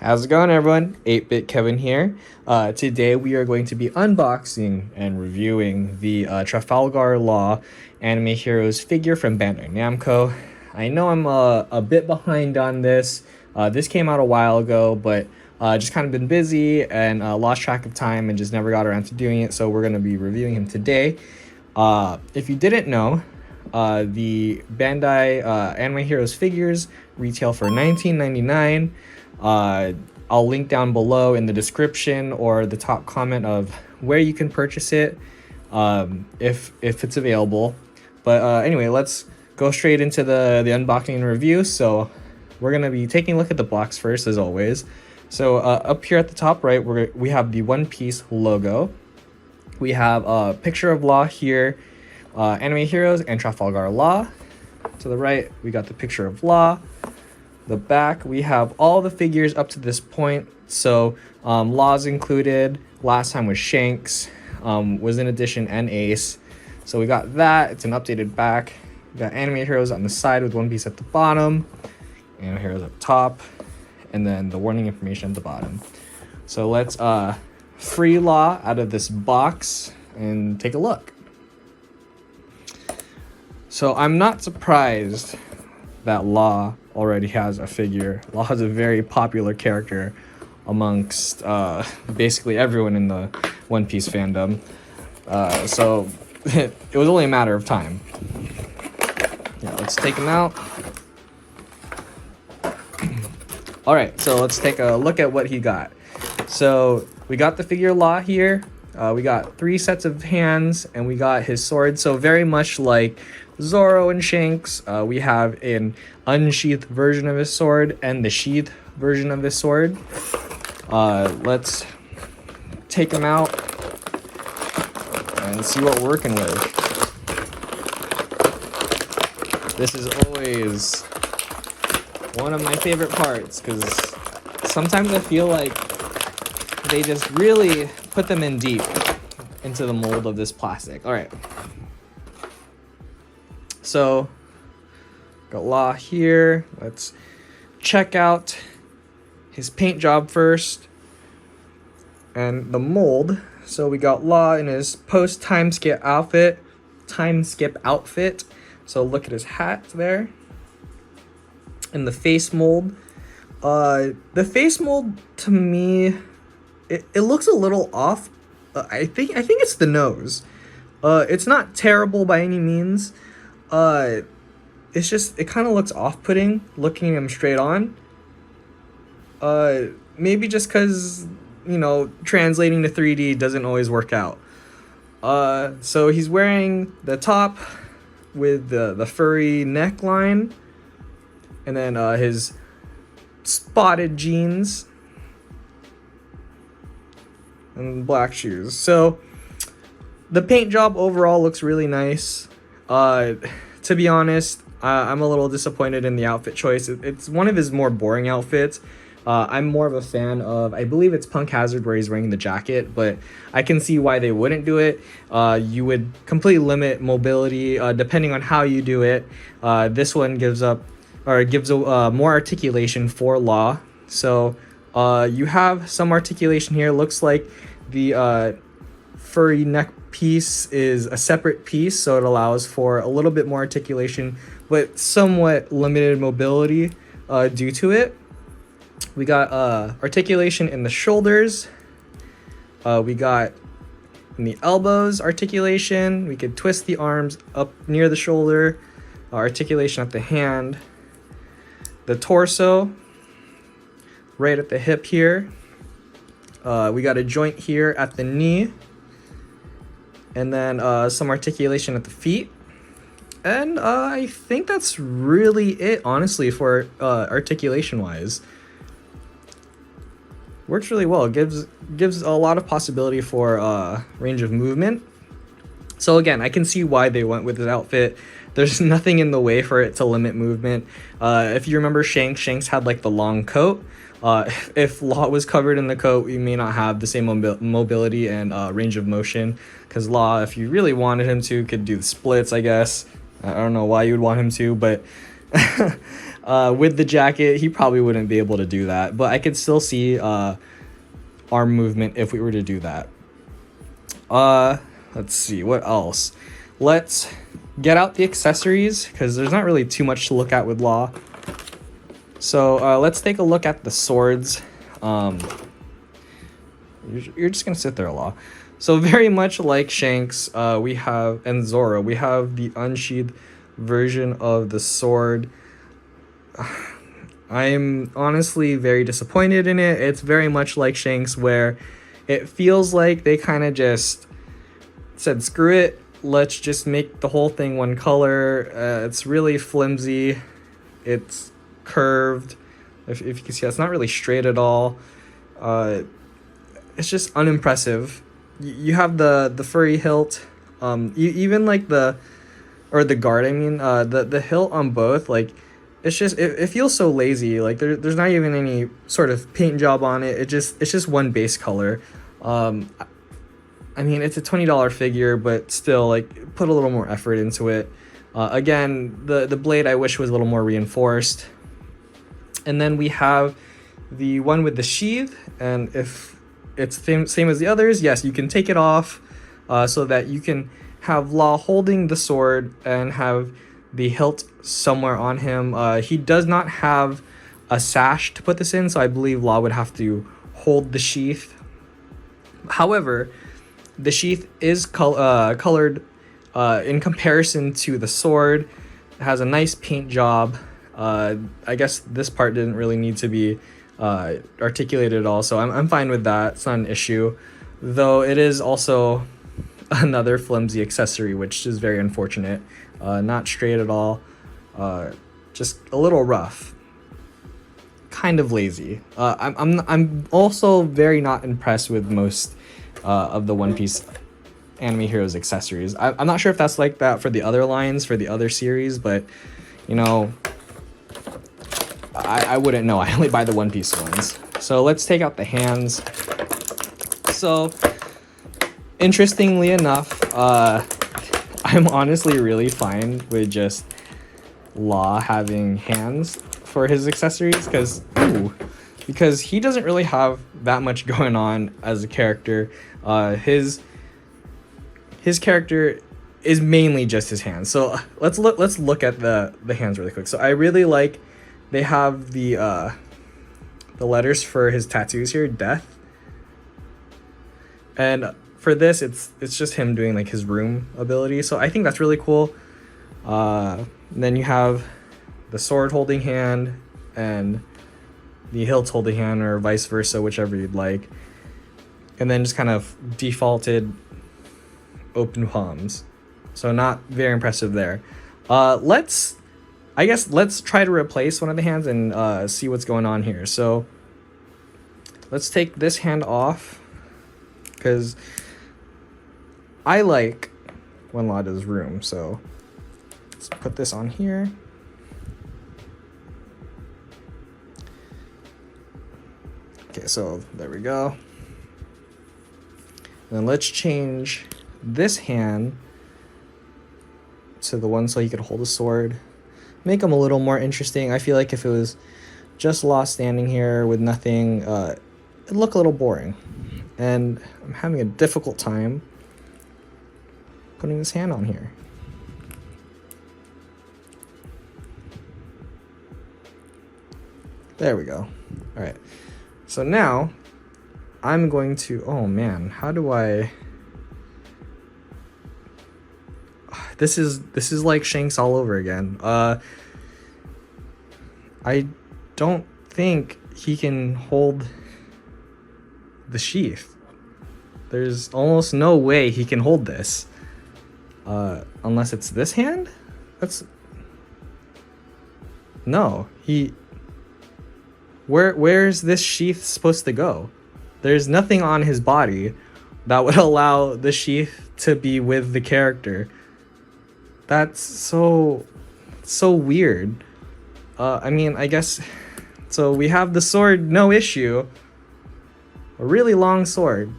How's it going, everyone? 8-Bit Kevin here. Today we are going to be unboxing and reviewing the Trafalgar Law Anime Heroes figure from Bandai Namco. I know I'm a bit behind on this. This came out a while ago, but just kind of been busy and lost track of time and just never got around to doing it, so we're going to be reviewing him today. If you didn't know, the Bandai Anime Heroes figures retail for $19.99. I'll link down below in the description or the top comment of where you can purchase it if it's available. But anyway, let's go straight into the unboxing and review. So we're going to be taking a look at the box first, as always. So up here at the top right, we have the One Piece logo. We have a picture of Law here, Anime Heroes and Trafalgar Law. To the right, we got the picture of Law. The back, we have all the figures up to this point. So Law's included. Last time was Shanks, was in addition, and Ace. So we got that. It's an updated back. We got Anime Heroes on the side with One Piece at the bottom, Anime Heroes up top, and then the warning information at the bottom. So let's free Law out of this box and take a look. So I'm not surprised that Law already has a figure. Law is a very popular character amongst basically everyone in the One Piece fandom. So it was only a matter of time. Yeah, let's take him out. All right, so let's take a look at what he got. So we got the figure Law here. We got 3 sets of hands, and we got his sword. So very much like Zoro and Shanks, we have an unsheathed version of his sword and the sheathed version of his sword. Let's take him out and see what we're working with. This is always one of my favorite parts, because sometimes I feel like they just really put them in deep into the mold of this plastic. All right. So, got Law here. Let's check out his paint job first and the mold. So we got Law in his post-time skip outfit. So look at his hat there. And the face mold. The face mold, to me, it looks a little off. I think it's the nose. It's not terrible by any means. It's just, it kind of looks off-putting looking him straight on. Maybe just because, you know, translating to 3D doesn't always work out. So he's wearing the top with the furry neckline, and then his spotted jeans and black shoes. So the paint job overall looks really nice. To be honest, I'm a little disappointed in the outfit choice. It's one of his more boring outfits. I'm more of a fan of, I believe it's Punk Hazard where he's wearing the jacket, but I can see why they wouldn't do it. You would completely limit mobility depending on how you do it. This one gives more articulation for Law. So you have some articulation here. Looks like the furry neck piece is a separate piece, so it allows for a little bit more articulation, but somewhat limited mobility due to it. We got articulation in the shoulders. We got in the elbows articulation. We could twist the arms up near the shoulder. Articulation at the hand. The torso, right at the hip here. We got a joint here at the knee. And then some articulation at the feet. And I think that's really it, honestly, for articulation-wise. Works really well. It gives a lot of possibility for range of movement. So again, I can see why they went with this outfit. There's nothing in the way for it to limit movement. If you remember Shanks had like the long coat. If Law was covered in the coat, you may not have the same mobility and range of motion, because Law, if you really wanted him to, could do the splits, I guess. I don't know why you would want him to, but With the jacket, he probably wouldn't be able to do that, but I could still see arm movement if we were to do that. Let's see, what else? Let's get out the accessories, because there's not really too much to look at with Law. So let's take a look at the swords. You're just gonna sit there, Law. So very much like Shanks, we have, and Zoro, we have the unsheathed version of the sword. I'm honestly very disappointed in it. It's very much like Shanks, where it feels like they kind of just said, screw it, let's just make the whole thing one color. It's really flimsy. It's curved. If you can see, it's not really straight at all. It's just unimpressive. You have the furry hilt. Even like the guard, I mean, the hilt on both, like, it's just, it feels so lazy. Like there's not even any sort of paint job on it. It's just one base color. I mean, it's a $20 figure, but still, like, put a little more effort into it. Again, the blade I wish was a little more reinforced. And then we have the one with the sheath, and if it's the same as the others, yes, you can take it off so that you can have Law holding the sword and have the hilt somewhere on him. He does not have a sash to put this in, so I believe Law would have to hold the sheath. However, the sheath is colored in comparison to the sword. It has a nice paint job. I guess this part didn't really need to be articulated at all, so I'm fine with that. It's not an issue, though it is also another flimsy accessory, which is very unfortunate. Not straight at all, just a little rough, kind of lazy. I'm also very not impressed with most of the One Piece Anime Heroes accessories. I'm not sure if that's like that for the other lines, for the other series, but you know, I wouldn't know. I only buy the One Piece ones. So let's take out the hands. So interestingly enough, I'm honestly really fine with just Law having hands for his accessories, because he doesn't really have that much going on as a character. His character is mainly just his hands. So let's look at the hands really quick. So I really like, they have the letters for his tattoos here, death. And for this, it's just him doing like his room ability. So I think that's really cool. Then you have the sword holding hand and the hilt holding hand, or vice versa, whichever you'd like. And then just kind of defaulted open palms. So not very impressive there. Let's try to replace one of the hands and see what's going on here. So let's take this hand off, because I like when Law does room. So let's put this on here. Okay, so there we go. Then let's change this hand to the one so he could hold a sword. Make him a little more interesting. I feel like if it was just Law standing here with nothing, it'd look a little boring. And I'm having a difficult time putting this hand on here. There we go. All right. So now I'm going to, oh man, how do I, this is like Shanks all over again. I don't think he can hold the sheath. There's almost no way he can hold this. Unless it's this hand? No, where's this sheath supposed to go? There's nothing on his body that would allow the sheath to be with the character. That's so weird. I mean, I guess, so we have the sword, no issue. A really long sword.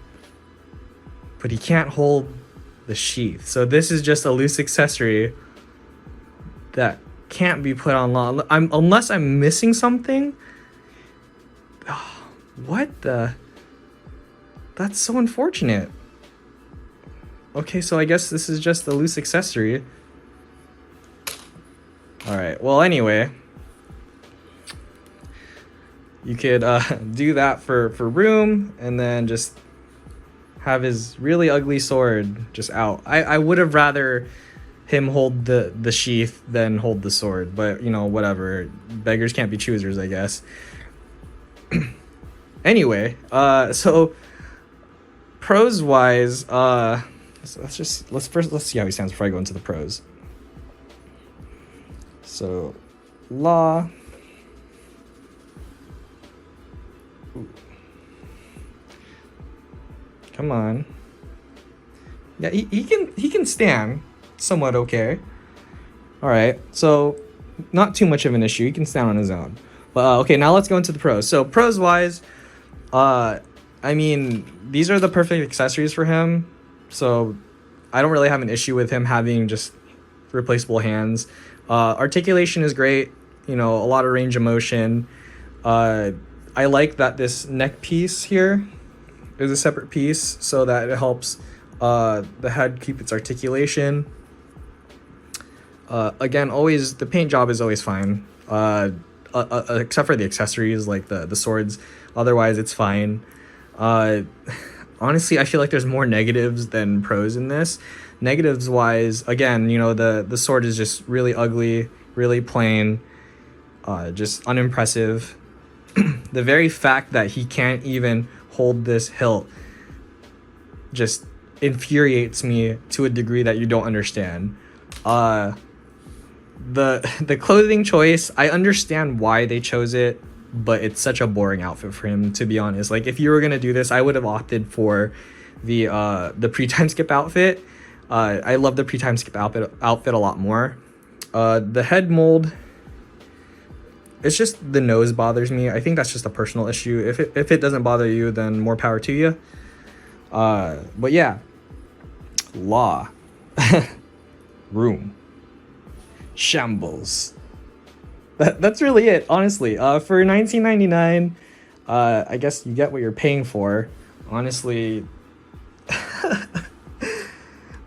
But he can't hold the sheath. So this is just a loose accessory that can't be put on law. Unless I'm missing something. What the? That's so unfortunate. Okay, so I guess this is just a loose accessory. Alright, well anyway. You could do that for room, and then just have his really ugly sword just out. I would have rather him hold the sheath than hold the sword, but you know, whatever. Beggars can't be choosers, I guess. Anyway, so pros wise, let's see how he sounds before I go into the pros. So law. Ooh. Come on. Yeah, he can stand somewhat okay. All right, so not too much of an issue. He can stand on his own. But okay, now let's go into the pros. So pros wise, I mean, these are the perfect accessories for him. So I don't really have an issue with him having just replaceable hands. Articulation is great. You know, a lot of range of motion. I like that this neck piece here is a separate piece so that it helps the head keep its articulation. Again, always the paint job is always fine, except for the accessories like the swords. Otherwise, it's fine. Honestly, I feel like there's more negatives than pros in this. Negatives wise, again, you know, the sword is just really ugly, really plain, just unimpressive. The very fact that he can't even hold this hilt just infuriates me to a degree that you don't understand. The clothing choice, I understand why they chose it, but it's such a boring outfit for him, to be honest. Like, if you were gonna do this, I would have opted for the pre-time skip outfit. I love the pre-time skip outfit a lot more. The head mold, it's just the nose bothers me. I think that's just a personal issue. If it doesn't bother you, then more power to you. But yeah, law, room, shambles. That's really it, honestly. For $19.99, I guess you get what you're paying for. Honestly,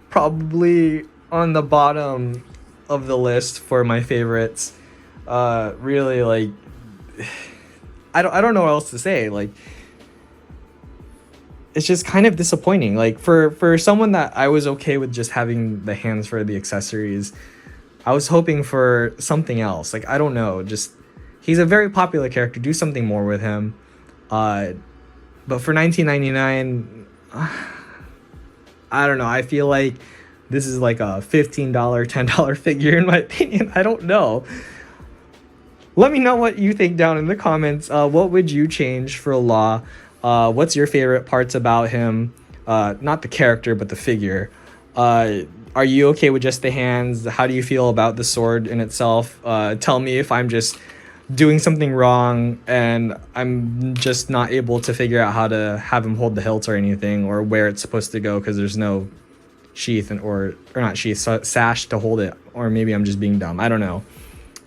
probably on the bottom of the list for my favorites. Really, like, I don't know what else to say. Like, it's just kind of disappointing. Like, for someone that I was okay with just having the hands for the accessories, I was hoping for something else. Like, I don't know, just he's a very popular character. Do something more with him. But for $19.99, I don't know. I feel like this is like a $15, $10 figure in my opinion. I don't know. Let me know what you think down in the comments. What would you change for Law? What's your favorite parts about him? Not the character, but the figure. Are you okay with just the hands? How do you feel about the sword in itself? Tell me if I'm just doing something wrong and I'm just not able to figure out how to have him hold the hilt or anything, or where it's supposed to go because there's no sheath or not sheath, sash to hold it, or maybe I'm just being dumb. I don't know.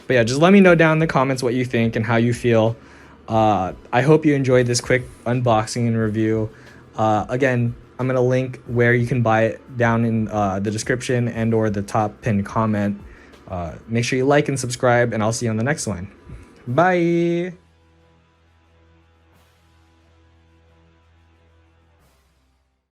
But yeah, just let me know down in the comments what you think and how you feel. I hope you enjoyed this quick unboxing and review. Again, I'm going to link where you can buy it down in the description and or the top pinned comment. Make sure you like and subscribe, and I'll see you on the next one. Bye!